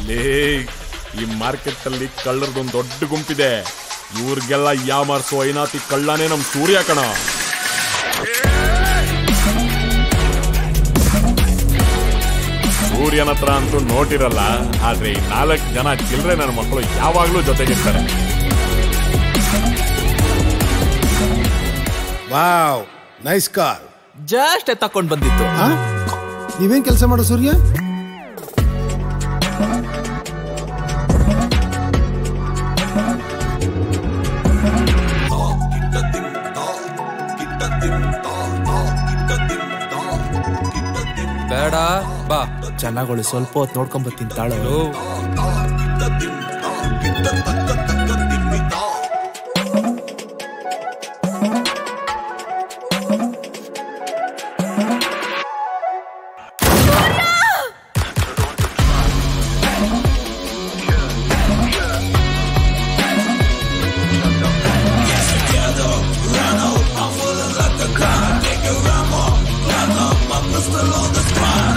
ಲೇ, ಈ ಮಾರ್ಕೆಟ್ ಅಲ್ಲಿ ಕಳ್ಳರದೊಂದು ದೊಡ್ಡ ಗುಂಪಿದೆ. ಇವ್ರಿಗೆಲ್ಲ ಯಾಮಾರ್ಸೋ ಐನಾತಿ ಕಳ್ಳನೇ ನಮ್ ಸೂರ್ಯ ಕಣ. ಸೂರ್ಯನ ಹತ್ರ ಅಂತೂ ನೋಟಿರಲ್ಲ, ಆದ್ರೆ ಈ 4 ಜನ ಚಿಲ್ರೆ ನನ್ನ ಮಕ್ಕಳು ಯಾವಾಗ್ಲೂ ಜೊತೆಗಿರ್ತಾರೆ. Wow, nice car. ಜಸ್ಟ್ ತಕೊಂಡ್ ಬಂದಿತ್ತು. ನೀವೇನ್ ಕೆಲಸ ಮಾಡೋ ಸೂರ್ಯ? ಬೇಡ ಬಾ, ಚೆನ್ನಾಗಳು ಸ್ವಲ್ಪ ಹೊತ್ತು ನೋಡ್ಕೊಂಡ್ ಬರ್ತೀನಿ ತಾಳು. Pistol on the spot.